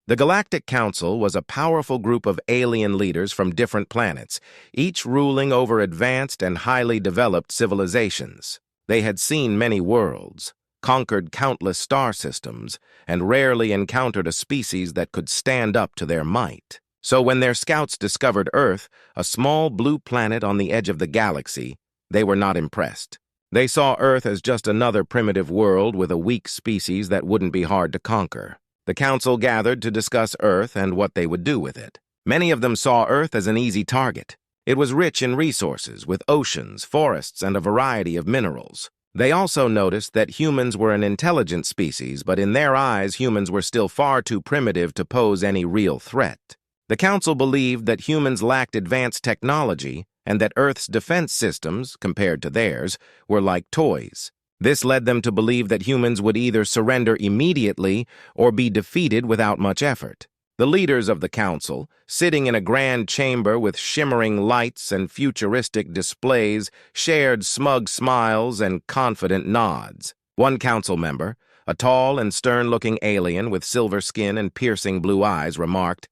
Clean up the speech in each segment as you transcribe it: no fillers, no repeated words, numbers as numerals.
The Galactic Council was a powerful group of alien leaders from different planets, each ruling over advanced and highly developed civilizations. They had seen many worlds, conquered countless star systems, and rarely encountered a species that could stand up to their might. So when their scouts discovered Earth, a small blue planet on the edge of the galaxy, they were not impressed. They saw Earth as just another primitive world with a weak species that wouldn't be hard to conquer. The council gathered to discuss Earth and what they would do with it. Many of them saw Earth as an easy target. It was rich in resources, with oceans, forests, and a variety of minerals. They also noticed that humans were an intelligent species, but in their eyes, humans were still far too primitive to pose any real threat. The council believed that humans lacked advanced technology and that Earth's defense systems, compared to theirs, were like toys. This led them to believe that humans would either surrender immediately or be defeated without much effort. The leaders of the council, sitting in a grand chamber with shimmering lights and futuristic displays, shared smug smiles and confident nods. One council member, a tall and stern-looking alien with silver skin and piercing blue eyes, remarked,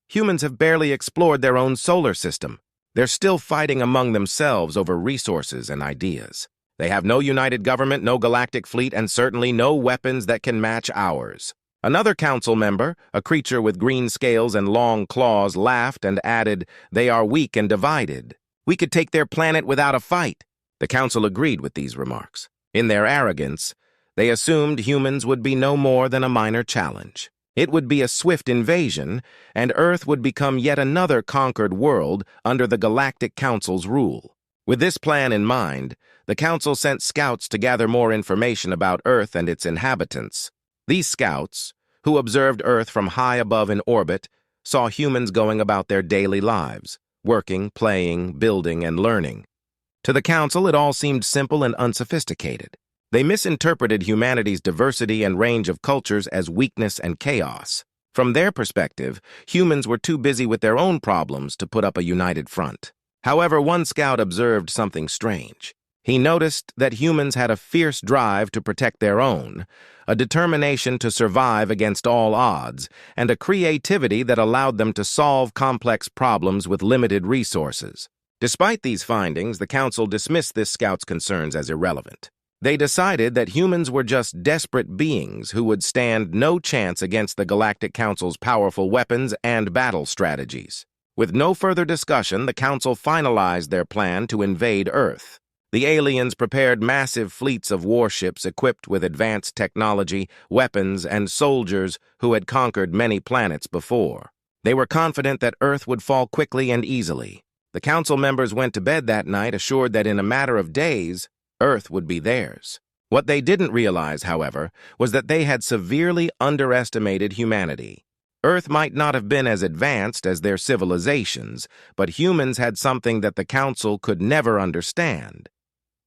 "Humans have barely explored their own solar system. They're still fighting among themselves over resources and ideas. They have no united government, no galactic fleet, and certainly no weapons that can match ours." Another council member, a creature with green scales and long claws, laughed and added, "They are weak and divided. We could take their planet without a fight." The council agreed with these remarks. In their arrogance, they assumed humans would be no more than a minor challenge. It would be a swift invasion, and Earth would become yet another conquered world under the Galactic Council's rule. With this plan in mind, the Council sent scouts to gather more information about Earth and its inhabitants. These scouts, who observed Earth from high above in orbit, saw humans going about their daily lives, working, playing, building, and learning. To the Council, it all seemed simple and unsophisticated. They misinterpreted humanity's diversity and range of cultures as weakness and chaos. From their perspective, humans were too busy with their own problems to put up a united front. However, one scout observed something strange. He noticed that humans had a fierce drive to protect their own, a determination to survive against all odds, and a creativity that allowed them to solve complex problems with limited resources. Despite these findings, the Council dismissed this scout's concerns as irrelevant. They decided that humans were just desperate beings who would stand no chance against the Galactic Council's powerful weapons and battle strategies. With no further discussion, the Council finalized their plan to invade Earth. The aliens prepared massive fleets of warships equipped with advanced technology, weapons, and soldiers who had conquered many planets before. They were confident that Earth would fall quickly and easily. The Council members went to bed that night assured that in a matter of days, Earth would be theirs. What they didn't realize, however, was that they had severely underestimated humanity. Earth might not have been as advanced as their civilizations, but humans had something that the Council could never understand: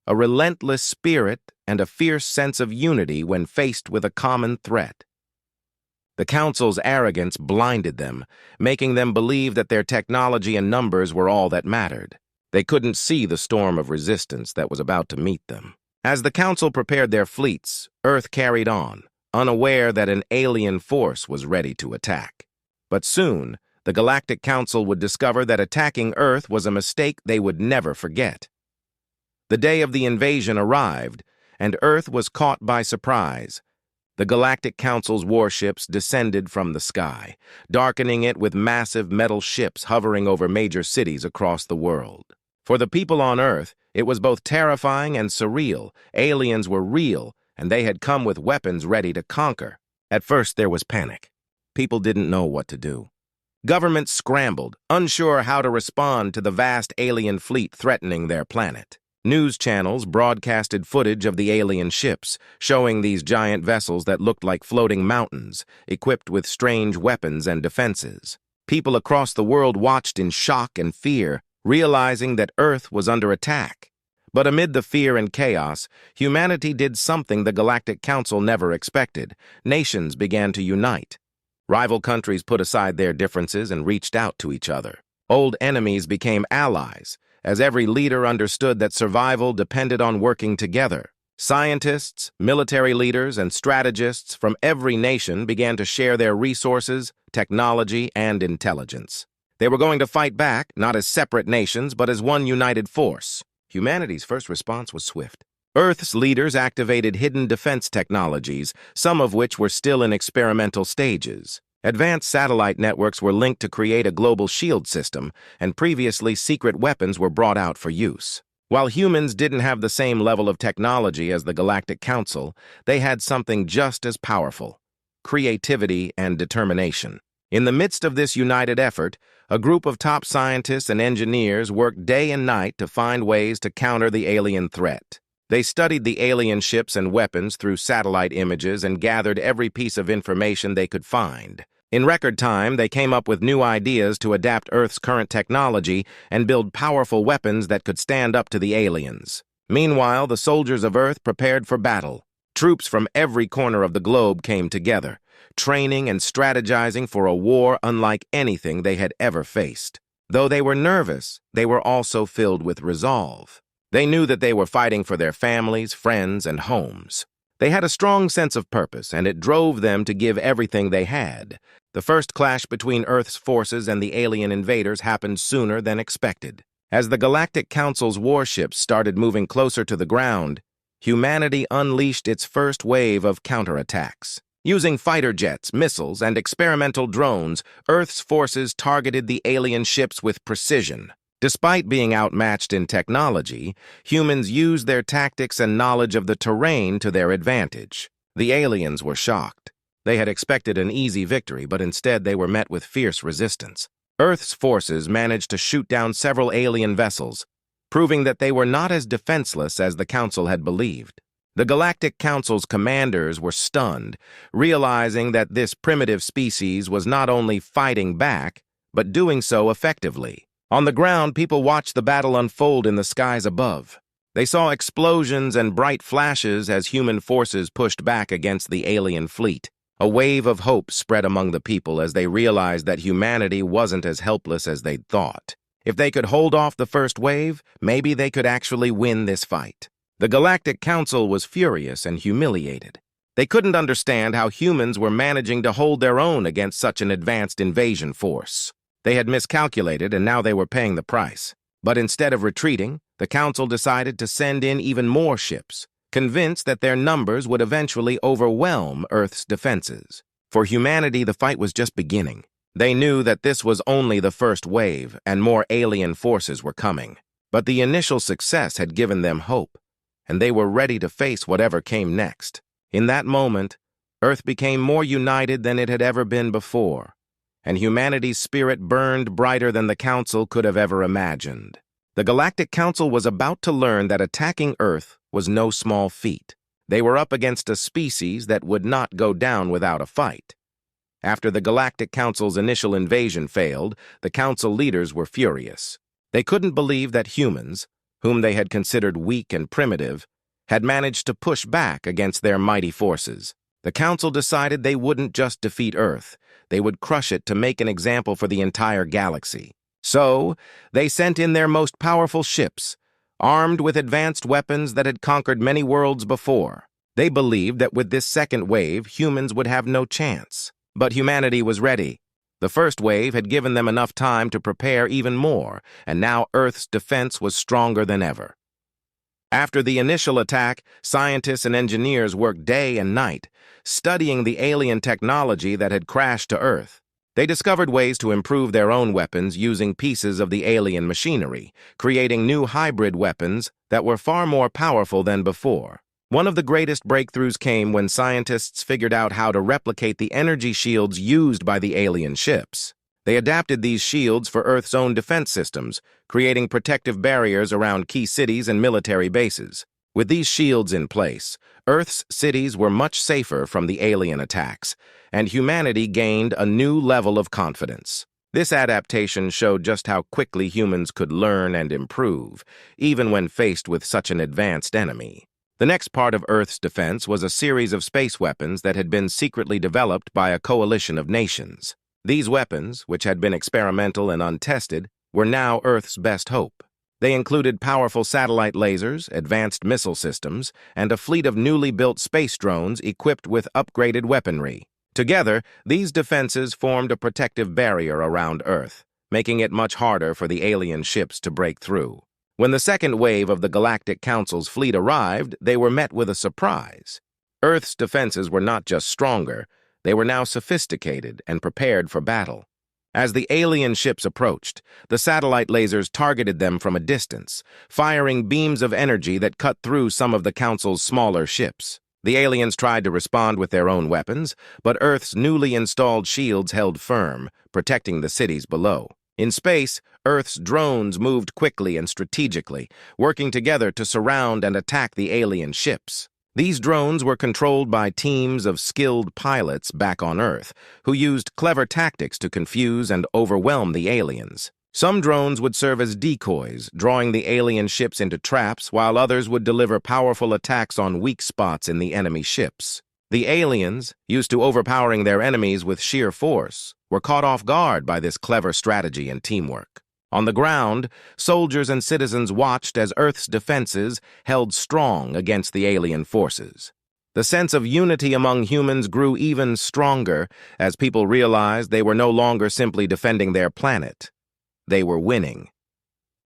a relentless spirit and a fierce sense of unity when faced with a common threat. The Council's arrogance blinded them, making them believe that their technology and numbers were all that mattered. They couldn't see the storm of resistance that was about to meet them. As the Council prepared their fleets, Earth carried on, unaware that an alien force was ready to attack. But soon, the Galactic Council would discover that attacking Earth was a mistake they would never forget. The day of the invasion arrived, and Earth was caught by surprise. The Galactic Council's warships descended from the sky, darkening it with massive metal ships hovering over major cities across the world. For the people on Earth, it was both terrifying and surreal. Aliens were real, and they had come with weapons ready to conquer. At first, there was panic. People didn't know what to do. Governments scrambled, unsure how to respond to the vast alien fleet threatening their planet. News channels broadcasted footage of the alien ships, showing these giant vessels that looked like floating mountains, equipped with strange weapons and defenses. People across the world watched in shock and fear, realizing that Earth was under attack. But amid the fear and chaos, humanity did something the Galactic Council never expected. Nations began to unite. Rival countries put aside their differences and reached out to each other. Old enemies became allies, as every leader understood that survival depended on working together. Scientists, military leaders, and strategists from every nation began to share their resources, technology, and intelligence. They were going to fight back, not as separate nations, but as one united force. Humanity's first response was swift. Earth's leaders activated hidden defense technologies, some of which were still in experimental stages. Advanced satellite networks were linked to create a global shield system, and previously secret weapons were brought out for use. While humans didn't have the same level of technology as the Galactic Council, they had something just as powerful: creativity and determination. In the midst of this united effort, a group of top scientists and engineers worked day and night to find ways to counter the alien threat. They studied the alien ships and weapons through satellite images and gathered every piece of information they could find. In record time, they came up with new ideas to adapt Earth's current technology and build powerful weapons that could stand up to the aliens. Meanwhile, the soldiers of Earth prepared for battle. Troops from every corner of the globe came together, training and strategizing for a war unlike anything they had ever faced. Though they were nervous, they were also filled with resolve. They knew that they were fighting for their families, friends, and homes. They had a strong sense of purpose, and it drove them to give everything they had. The first clash between Earth's forces and the alien invaders happened sooner than expected. As the Galactic Council's warships started moving closer to the ground, humanity unleashed its first wave of counterattacks. Using fighter jets, missiles, and experimental drones, Earth's forces targeted the alien ships with precision. Despite being outmatched in technology, humans used their tactics and knowledge of the terrain to their advantage. The aliens were shocked. They had expected an easy victory, but instead they were met with fierce resistance. Earth's forces managed to shoot down several alien vessels, proving that they were not as defenseless as the Council had believed. The Galactic Council's commanders were stunned, realizing that this primitive species was not only fighting back, but doing so effectively. On the ground, people watched the battle unfold in the skies above. They saw explosions and bright flashes as human forces pushed back against the alien fleet. A wave of hope spread among the people as they realized that humanity wasn't as helpless as they'd thought. If they could hold off the first wave, maybe they could actually win this fight. The Galactic Council was furious and humiliated. They couldn't understand how humans were managing to hold their own against such an advanced invasion force. They had miscalculated, and now they were paying the price. But instead of retreating, the Council decided to send in even more ships, convinced that their numbers would eventually overwhelm Earth's defenses. For humanity, the fight was just beginning. They knew that this was only the first wave, and more alien forces were coming. But the initial success had given them hope, and they were ready to face whatever came next. In that moment, Earth became more united than it had ever been before, and humanity's spirit burned brighter than the Council could have ever imagined. The Galactic Council was about to learn that attacking Earth was no small feat. They were up against a species that would not go down without a fight. After the Galactic Council's initial invasion failed, the Council leaders were furious. They couldn't believe that humans, whom they had considered weak and primitive, had managed to push back against their mighty forces. The Council decided they wouldn't just defeat Earth, they would crush it to make an example for the entire galaxy. So, they sent in their most powerful ships, armed with advanced weapons that had conquered many worlds before. They believed that with this second wave, humans would have no chance. But humanity was ready. The first wave had given them enough time to prepare even more, and now Earth's defense was stronger than ever. After the initial attack, scientists and engineers worked day and night, studying the alien technology that had crashed to Earth. They discovered ways to improve their own weapons using pieces of the alien machinery, creating new hybrid weapons that were far more powerful than before. One of the greatest breakthroughs came when scientists figured out how to replicate the energy shields used by the alien ships. They adapted these shields for Earth's own defense systems, creating protective barriers around key cities and military bases. With these shields in place, Earth's cities were much safer from the alien attacks, and humanity gained a new level of confidence. This adaptation showed just how quickly humans could learn and improve, even when faced with such an advanced enemy. The next part of Earth's defense was a series of space weapons that had been secretly developed by a coalition of nations. These weapons, which had been experimental and untested, were now Earth's best hope. They included powerful satellite lasers, advanced missile systems, and a fleet of newly built space drones equipped with upgraded weaponry. Together, these defenses formed a protective barrier around Earth, making it much harder for the alien ships to break through. When the second wave of the Galactic Council's fleet arrived, they were met with a surprise. Earth's defenses were not just stronger, they were now sophisticated and prepared for battle. As the alien ships approached, the satellite lasers targeted them from a distance, firing beams of energy that cut through some of the Council's smaller ships. The aliens tried to respond with their own weapons, but Earth's newly installed shields held firm, protecting the cities below. In space, Earth's drones moved quickly and strategically, working together to surround and attack the alien ships. These drones were controlled by teams of skilled pilots back on Earth, who used clever tactics to confuse and overwhelm the aliens. Some drones would serve as decoys, drawing the alien ships into traps, while others would deliver powerful attacks on weak spots in the enemy ships. The aliens, used to overpowering their enemies with sheer force, were caught off guard by this clever strategy and teamwork. On the ground, soldiers and citizens watched as Earth's defenses held strong against the alien forces. The sense of unity among humans grew even stronger as people realized they were no longer simply defending their planet. They were winning.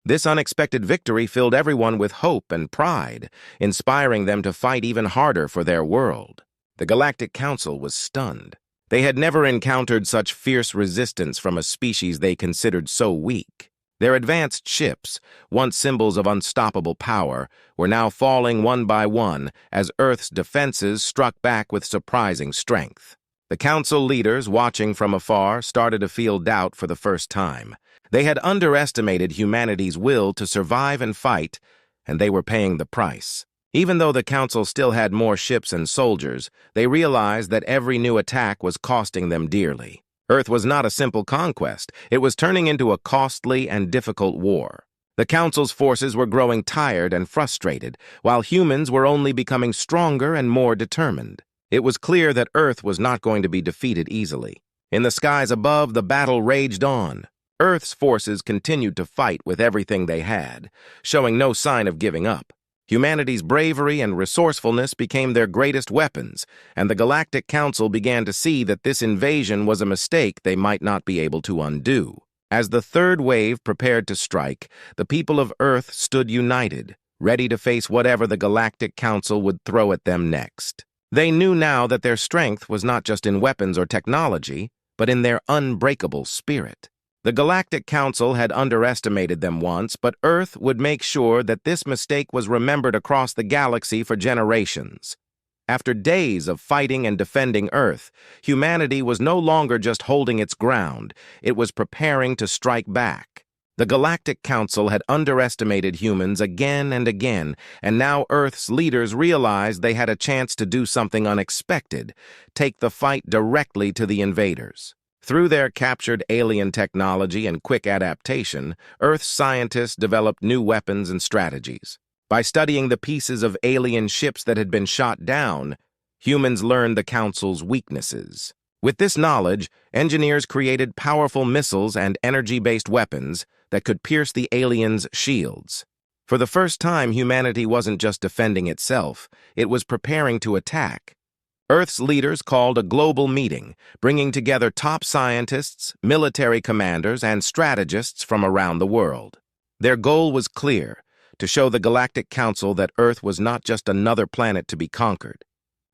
This unexpected victory filled everyone with hope and pride, inspiring them to fight even harder for their world. The Galactic Council was stunned. They had never encountered such fierce resistance from a species they considered so weak. Their advanced ships, once symbols of unstoppable power, were now falling one by one as Earth's defenses struck back with surprising strength. The Council leaders, watching from afar, started to feel doubt for the first time. They had underestimated humanity's will to survive and fight, and they were paying the price. Even though the Council still had more ships and soldiers, they realized that every new attack was costing them dearly. Earth was not a simple conquest. It was turning into a costly and difficult war. The Council's forces were growing tired and frustrated, while humans were only becoming stronger and more determined. It was clear that Earth was not going to be defeated easily. In the skies above, the battle raged on. Earth's forces continued to fight with everything they had, showing no sign of giving up. Humanity's bravery and resourcefulness became their greatest weapons, and the Galactic Council began to see that this invasion was a mistake they might not be able to undo. As the third wave prepared to strike, the people of Earth stood united, ready to face whatever the Galactic Council would throw at them next. They knew now that their strength was not just in weapons or technology, but in their unbreakable spirit. The Galactic Council had underestimated them once, but Earth would make sure that this mistake was remembered across the galaxy for generations. After days of fighting and defending Earth, humanity was no longer just holding its ground, it was preparing to strike back. The Galactic Council had underestimated humans again and again, and now Earth's leaders realized they had a chance to do something unexpected, take the fight directly to the invaders. Through their captured alien technology and quick adaptation, Earth's scientists developed new weapons and strategies. By studying the pieces of alien ships that had been shot down, humans learned the Council's weaknesses. With this knowledge, engineers created powerful missiles and energy-based weapons that could pierce the aliens' shields. For the first time, humanity wasn't just defending itself, it was preparing to attack. Earth's leaders called a global meeting, bringing together top scientists, military commanders, and strategists from around the world. Their goal was clear, to show the Galactic Council that Earth was not just another planet to be conquered.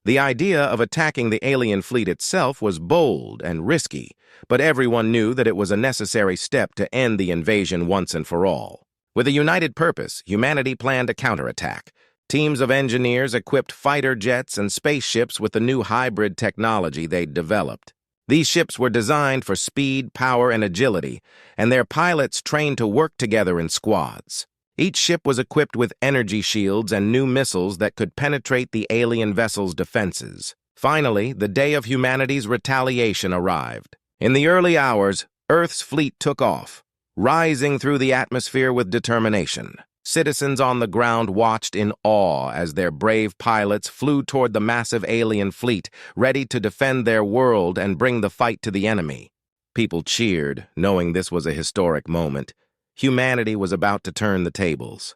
The idea of attacking the alien fleet itself was bold and risky, but everyone knew that it was a necessary step to end the invasion once and for all. With a united purpose, humanity planned a counterattack. Teams of engineers equipped fighter jets and spaceships with the new hybrid technology they'd developed. These ships were designed for speed, power, and agility, and their pilots trained to work together in squads. Each ship was equipped with energy shields and new missiles that could penetrate the alien vessel's defenses. Finally, the day of humanity's retaliation arrived. In the early hours, Earth's fleet took off, rising through the atmosphere with determination. Citizens on the ground watched in awe as their brave pilots flew toward the massive alien fleet, ready to defend their world and bring the fight to the enemy. People cheered, knowing this was a historic moment. Humanity was about to turn the tables.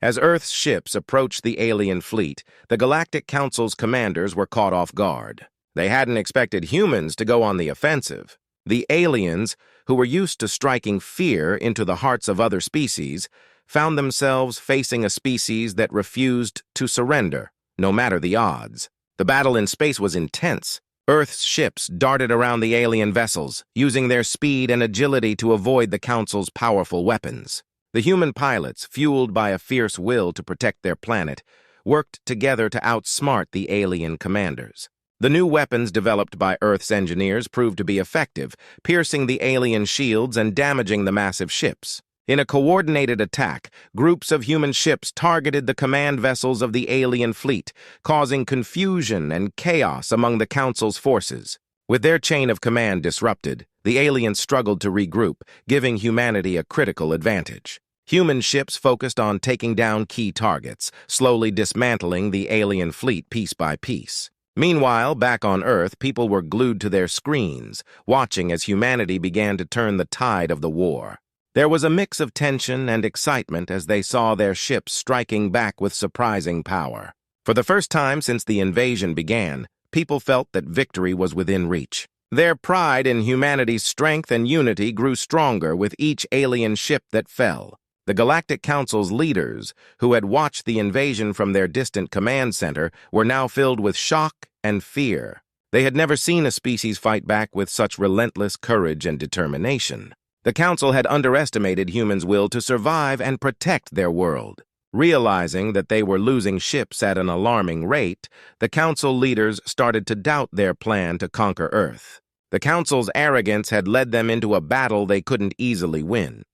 As Earth's ships approached the alien fleet, the Galactic Council's commanders were caught off guard. They hadn't expected humans to go on the offensive. The aliens, who were used to striking fear into the hearts of other species, found themselves facing a species that refused to surrender, no matter the odds. The battle in space was intense. Earth's ships darted around the alien vessels, using their speed and agility to avoid the Council's powerful weapons. The human pilots, fueled by a fierce will to protect their planet, worked together to outsmart the alien commanders. The new weapons developed by Earth's engineers proved to be effective, piercing the alien shields and damaging the massive ships. In a coordinated attack, groups of human ships targeted the command vessels of the alien fleet, causing confusion and chaos among the Council's forces. With their chain of command disrupted, the aliens struggled to regroup, giving humanity a critical advantage. Human ships focused on taking down key targets, slowly dismantling the alien fleet piece by piece. Meanwhile, back on Earth, people were glued to their screens, watching as humanity began to turn the tide of the war. There was a mix of tension and excitement as they saw their ships striking back with surprising power. For the first time since the invasion began, people felt that victory was within reach. Their pride in humanity's strength and unity grew stronger with each alien ship that fell. The Galactic Council's leaders, who had watched the invasion from their distant command center, were now filled with shock and fear. They had never seen a species fight back with such relentless courage and determination. The Council had underestimated humans' will to survive and protect their world. Realizing that they were losing ships at an alarming rate, the Council leaders started to doubt their plan to conquer Earth. The Council's arrogance had led them into a battle they couldn't easily win.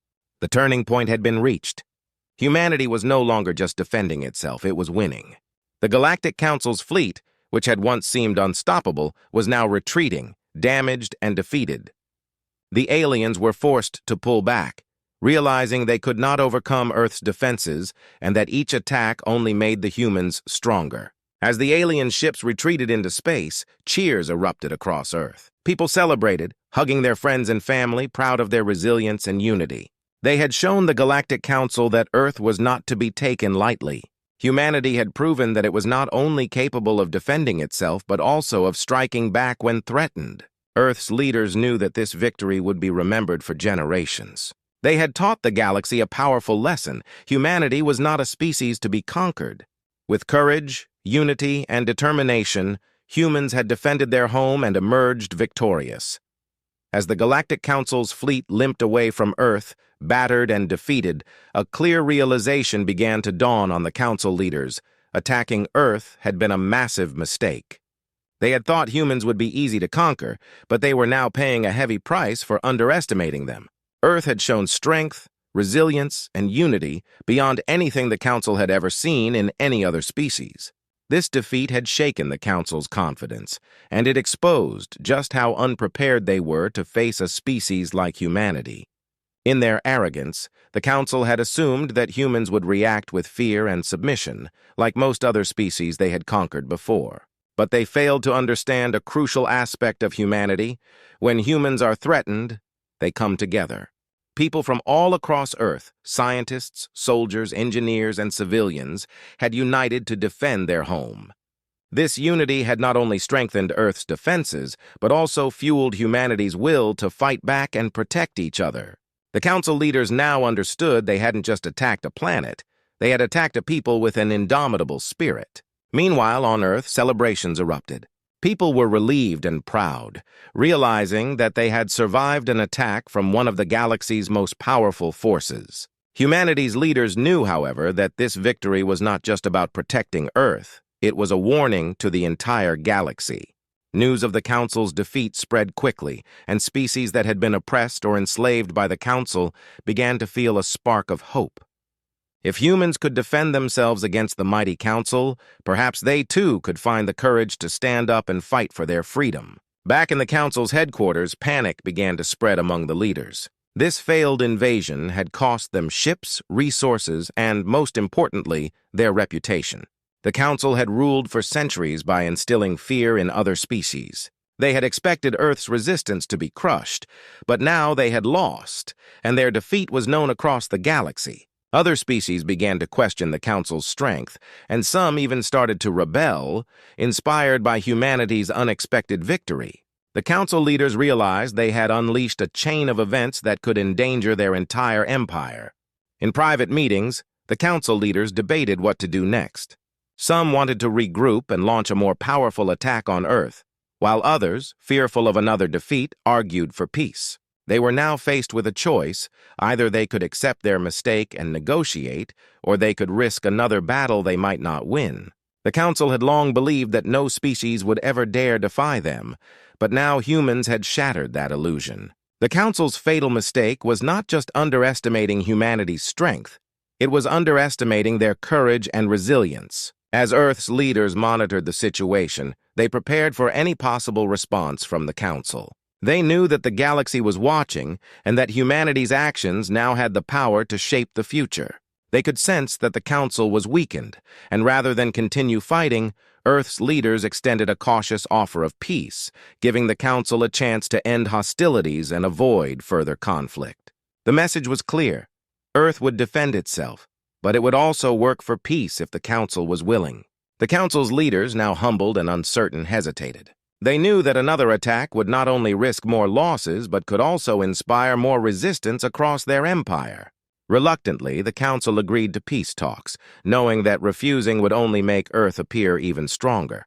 The turning point had been reached. Humanity was no longer just defending itself, it was winning. The Galactic Council's fleet, which had once seemed unstoppable, was now retreating, damaged and defeated. The aliens were forced to pull back, realizing they could not overcome Earth's defenses and that each attack only made the humans stronger. As the alien ships retreated into space, cheers erupted across Earth. People celebrated, hugging their friends and family, proud of their resilience and unity. They had shown the Galactic Council that Earth was not to be taken lightly. Humanity had proven that it was not only capable of defending itself, but also of striking back when threatened. Earth's leaders knew that this victory would be remembered for generations. They had taught the galaxy a powerful lesson. Humanity was not a species to be conquered. With courage, unity, and determination, humans had defended their home and emerged victorious. As the Galactic Council's fleet limped away from Earth, battered and defeated, a clear realization began to dawn on the Council leaders. Attacking Earth had been a massive mistake. They had thought humans would be easy to conquer, but they were now paying a heavy price for underestimating them. Earth had shown strength, resilience, and unity beyond anything the Council had ever seen in any other species. This defeat had shaken the Council's confidence, and it exposed just how unprepared they were to face a species like humanity. In their arrogance, the Council had assumed that humans would react with fear and submission, like most other species they had conquered before. But they failed to understand a crucial aspect of humanity. When humans are threatened, they come together. People from all across Earth, scientists, soldiers, engineers, and civilians, had united to defend their home. This unity had not only strengthened Earth's defenses, but also fueled humanity's will to fight back and protect each other. The Council leaders now understood they hadn't just attacked a planet, they had attacked a people with an indomitable spirit. Meanwhile, on Earth, celebrations erupted. People were relieved and proud, realizing that they had survived an attack from one of the galaxy's most powerful forces. Humanity's leaders knew, however, that this victory was not just about protecting Earth. It was a warning to the entire galaxy. News of the Council's defeat spread quickly, and species that had been oppressed or enslaved by the Council began to feel a spark of hope. If humans could defend themselves against the mighty Council, perhaps they too could find the courage to stand up and fight for their freedom. Back in the Council's headquarters, panic began to spread among the leaders. This failed invasion had cost them ships, resources, and, most importantly, their reputation. The Council had ruled for centuries by instilling fear in other species. They had expected Earth's resistance to be crushed, but now they had lost, and their defeat was known across the galaxy. Other species began to question the Council's strength, and some even started to rebel, inspired by humanity's unexpected victory. The Council leaders realized they had unleashed a chain of events that could endanger their entire empire. In private meetings, the Council leaders debated what to do next. Some wanted to regroup and launch a more powerful attack on Earth, while others, fearful of another defeat, argued for peace. They were now faced with a choice. Either they could accept their mistake and negotiate, or they could risk another battle they might not win. The Council had long believed that no species would ever dare defy them, but now humans had shattered that illusion. The Council's fatal mistake was not just underestimating humanity's strength, it was underestimating their courage and resilience. As Earth's leaders monitored the situation, they prepared for any possible response from the Council. They knew that the galaxy was watching and that humanity's actions now had the power to shape the future. They could sense that the Council was weakened, and rather than continue fighting, Earth's leaders extended a cautious offer of peace, giving the Council a chance to end hostilities and avoid further conflict. The message was clear. Earth would defend itself, but it would also work for peace if the Council was willing. The Council's leaders, now humbled and uncertain, hesitated. They knew that another attack would not only risk more losses, but could also inspire more resistance across their empire. Reluctantly, the Council agreed to peace talks, knowing that refusing would only make Earth appear even stronger.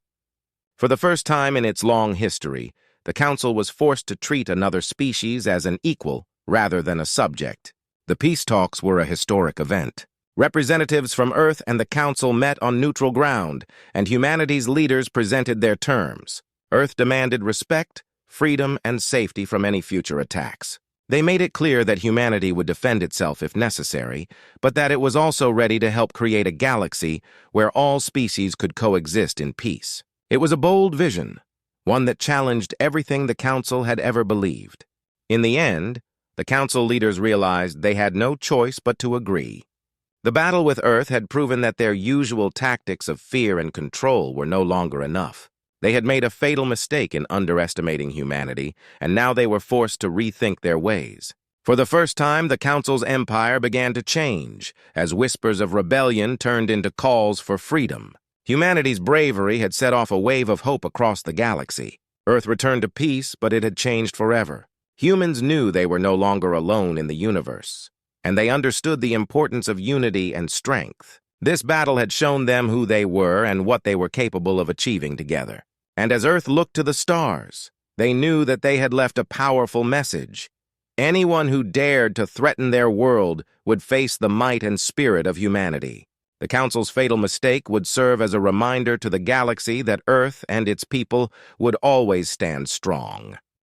For the first time in its long history, the Council was forced to treat another species as an equal rather than a subject. The peace talks were a historic event. Representatives from Earth and the Council met on neutral ground, and humanity's leaders presented their terms. Earth demanded respect, freedom, and safety from any future attacks. They made it clear that humanity would defend itself if necessary, but that it was also ready to help create a galaxy where all species could coexist in peace. It was a bold vision, one that challenged everything the Council had ever believed. In the end, the Council leaders realized they had no choice but to agree. The battle with Earth had proven that their usual tactics of fear and control were no longer enough. They had made a fatal mistake in underestimating humanity, and now they were forced to rethink their ways. For the first time, the Council's empire began to change, as whispers of rebellion turned into calls for freedom. Humanity's bravery had set off a wave of hope across the galaxy. Earth returned to peace, but it had changed forever. Humans knew they were no longer alone in the universe, and they understood the importance of unity and strength. This battle had shown them who they were and what they were capable of achieving together. And as Earth looked to the stars, they knew that they had left a powerful message. Anyone who dared to threaten their world would face the might and spirit of humanity. The Council's fatal mistake would serve as a reminder to the galaxy that Earth and its people would always stand strong.